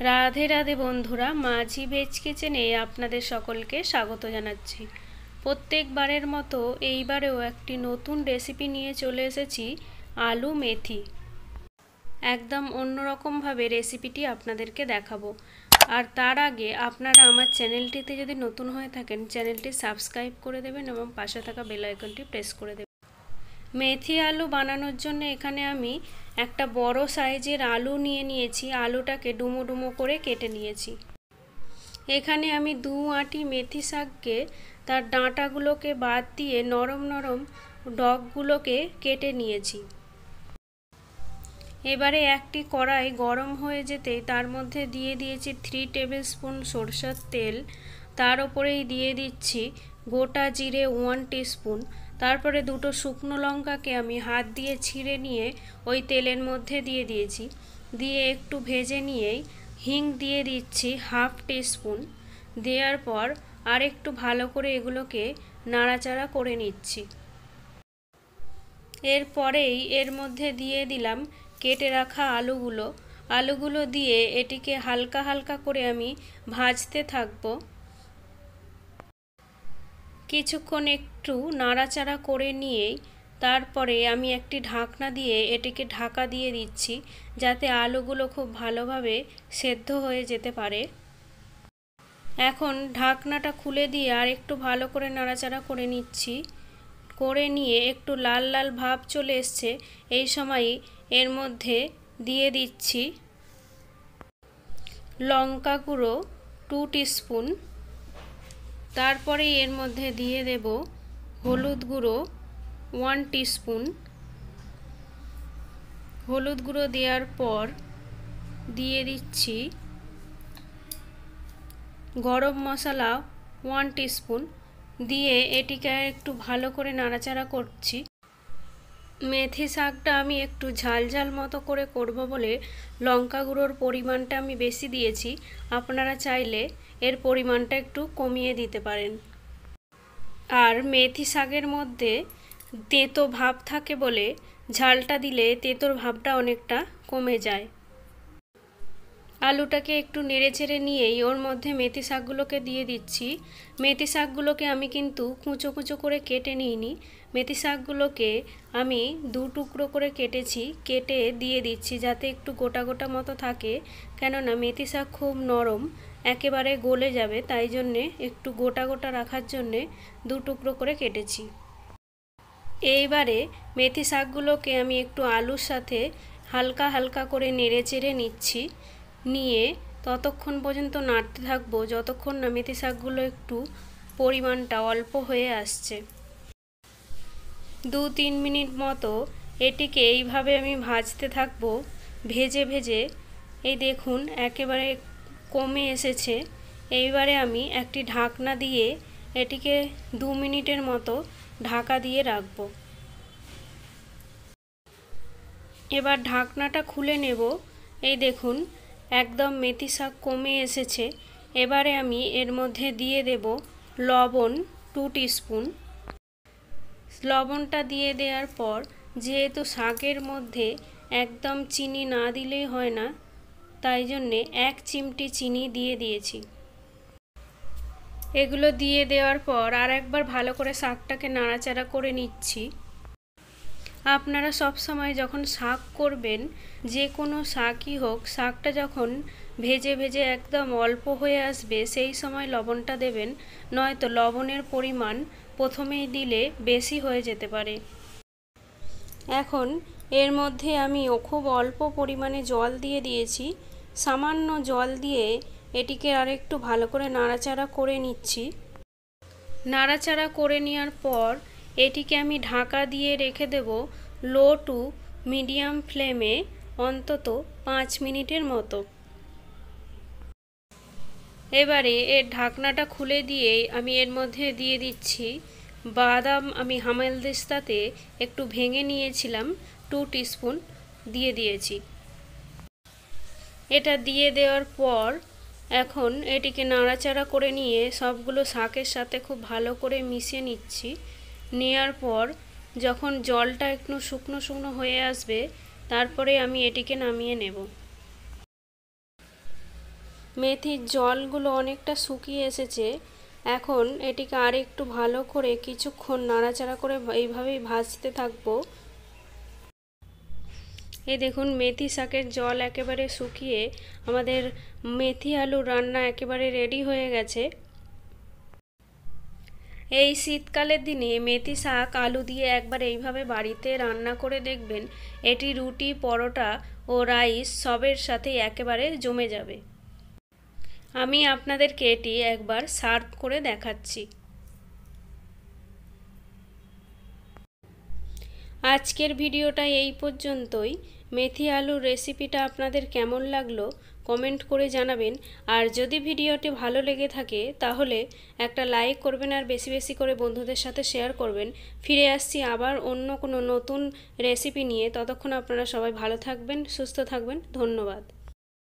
রাধে রাধে বন্ধুরা, মাঝি ভেজ কিচেনে আপনাদের সকলকে স্বাগত জানাচ্ছি। প্রত্যেকবারের মতো এইবারেও একটি নতুন রেসিপি নিয়ে চলে এসেছি, আলু মেথি। একদম অন্যরকমভাবে রেসিপিটি আপনাদেরকে দেখাবো। আর তার আগে আপনারা আমার চ্যানেলটিতে যদি নতুন হয়ে থাকেন, চ্যানেলটি সাবস্ক্রাইব করে দেবেন এবং পাশে থাকা বেল আইকনটি প্রেস করে দেবেন। মেথি আলু বানানোর জন্য এখানে আমি একটা বড় সাইজের আলু নিয়েছি। আলুটাকে ডুমো ডুমো করে কেটে নিয়েছি। এখানে আমি 2 আঁটি মেথি শাককে তার ডাঁটাগুলোকে বাদ দিয়ে নরম নরম ডগগুলোকে কেটে নিয়েছি। এবারে একটি কড়াই গরম হয়ে যেতেই তার মধ্যে দিয়ে দিয়েছি 3 টেবিল স্পুন সরষের তেল। তার উপরেই দিয়ে দিচ্ছি গোটা জিরে 1 টিস্পুন। তারপরে দুটো শুকনো লঙ্কাকে আমি হাত দিয়ে ছিঁড়ে নিয়ে ওই তেলের মধ্যে দিয়ে দিয়েছি। দিয়ে একটু ভেজে নিয়েই হিং দিয়ে দিচ্ছি 1/2 টিস্পুন। দেওয়ার পর আর একটু ভালো করে এগুলোকে নাড়াচাড়া করে নিচ্ছি। এরপরেই এর মধ্যে দিয়ে দিলাম কেটে রাখা আলুগুলো দিয়ে এটিকে হালকা হালকা করে আমি ভাজতে থাকবো। কিছুক্ষণ একটু নাড়াচাড়া করে নিয়েই তারপরে আমি একটি ঢাকনা দিয়ে এটিকে ঢাকা দিয়ে দিচ্ছি, যাতে আলুগুলো খুব ভালোভাবে সেদ্ধ হয়ে যেতে পারে। এখন ঢাকনাটা খুলে দিয়ে আর একটু ভালো করে নাড়াচাড়া করে নিচ্ছি। করে নিয়ে একটু লাল লাল ভাব চলে এসছে, এই সময়ই এর মধ্যে দিয়ে দিচ্ছি লঙ্কা গুঁড়ো 2 টিস্পুন। তারপরে এর মধ্যে দিয়ে দেব হলুদ গুঁড়ো 1 টিস্পুন। হলুদ গুঁড়ো দেওয়ার পর দিয়ে দিচ্ছি গরম মশলা 1 টিস্পুন। দিয়ে এটিকে একটু ভালো করে নাড়াচাড়া করছি। মেথি শাকটা আমি একটু ঝাল ঝাল মতো করে করব বলে লঙ্কা গুঁড়োর পরিমাণটা আমি বেশি দিয়েছি। আপনারা চাইলে এর পরিমাণটা একটু কমিয়ে দিতে পারেন। আর মেথি শাকের মধ্যে তেঁতো ভাব থাকে বলে ঝালটা দিলে তেঁতোর ভাবটা অনেকটা কমে যায়। আলুটাকে একটু নেড়ে চেড়ে নিয়েই ওর মধ্যে মেথি শাকগুলোকে দিয়ে দিচ্ছি। মেথি শাকগুলোকে আমি কিন্তু কুচো কুচো করে কেটে নিইনি। মেথি শাকগুলোকে আমি 2 টুকরো করে কেটেছি, কেটে দিয়ে দিচ্ছি যাতে একটু গোটা গোটা মতো থাকে। কেননা মেথি শাক খুব নরম, একেবারে গলে যাবে, তাই জন্যে একটু গোটা গোটা রাখার জন্যে 2 টুকরো করে কেটেছি। এইবারে মেথি শাকগুলোকে আমি একটু আলুর সাথে হালকা হালকা করে নেড়ে চেড়ে নিচ্ছি। নিয়ে ততক্ষণ পর্যন্ত নাড়তে থাকবো যতক্ষণ না মেথি শাকগুলো একটু পরিমাণটা অল্প হয়ে আসছে। 2-3 মিনিট মতো এটিকে এইভাবে আমি ভাজতে থাকবো। ভেজে ভেজে এই দেখুন একেবারে কমে এসেছে। এইবারে আমি একটি ঢাকনা দিয়ে এটিকে 2 মিনিটের মতো ঢাকা দিয়ে রাখবো। এবার ঢাকনাটা খুলে নেব। এই দেখুন একদম মেথি শাক কমে এসেছে। এবারে আমি এর মধ্যে দিয়ে দেব লবণ 2 টিস্পুন। লবণটা দিয়ে দেওয়ার পর যেহেতু শাকের মধ্যে একদম চিনি না দিলেই হয় না, তাই জন্যে 1 চিমটি চিনি দিয়ে দিয়েছি। এগুলো দিয়ে দেওয়ার পর আর একবার ভালো করে শাকটাকে নাড়াচাড়া করে নিচ্ছি। আপনারা সব সময় যখন শাক করবেন, যে কোনো শাকই হোক, শাকটা যখন ভেজে ভেজে একদম অল্প হয়ে আসবে সেই সময় লবণটা দেবেন, নয়তো লবণের পরিমাণ প্রথমেই দিলে বেশি হয়ে যেতে পারে। এখন এর মধ্যে আমি খুব অল্প পরিমাণে জল দিয়ে দিয়েছি। সামান্য জল দিয়ে এটিকে আরেকটু ভালো করে নাড়াচাড়া করে নিচ্ছি। নাড়াচাড়া করে নেওয়ার পর এটিকে আমি ঢাকা দিয়ে রেখে দেব লো টু মিডিয়াম ফ্লেমে অন্তত 5 মিনিটের মতো। এবারে এর ঢাকনাটা খুলে দিয়ে আমি এর মধ্যে দিয়ে দিচ্ছি বাদাম। আমি হামালদিস্তাতে একটু ভেঙে নিয়েছিলাম, 2 টিস্পুন দিয়ে দিয়েছি। এটা দিয়ে দেওয়ার পর এখন এটিকে নাড়াচাড়া করে নিয়ে সবগুলো শাকের সাথে খুব ভালো করে মিশিয়ে নিচ্ছি। নেওয়ার পর যখন জলটা একটু শুকনো শুকনো হয়ে আসবে, তারপরে আমি এটিকে নামিয়ে নেব। মেথির জলগুলো অনেকটা শুকিয়ে এসেছে। এখন এটিকে আর একটু ভালো করে কিছুক্ষণ নাড়াচাড়া করে এইভাবেই ভাজতে থাকবো। এই দেখুন মেথি শাকের জল একেবারে শুকিয়ে আমাদের মেথি আলু রান্না একেবারে রেডি হয়ে গেছে। এই শীতকালের দিনে মেথি শাক আলু দিয়ে একবার এইভাবে বাড়িতে রান্না করে দেখবেন, এটি রুটি, পরোটা ও রাইস সবের সাথে একেবারে জমে যাবে। আমি আপনাদেরকে এটি একবার সার্ভ করে দেখাচ্ছি। আজকের ভিডিওটা এই পর্যন্তই। মেথি আলুর রেসিপিটা আপনাদের কেমন লাগলো কমেন্ট করে জানাবেন। আর যদি ভিডিওটি ভালো লেগে থাকে তাহলে একটা লাইক করবেন আর বেশি বেশি করে বন্ধুদের সাথে শেয়ার করবেন। ফিরে আসছি আবার অন্য কোনো নতুন রেসিপি নিয়ে। ততক্ষণ আপনারা সবাই ভালো থাকবেন, সুস্থ থাকবেন। ধন্যবাদ।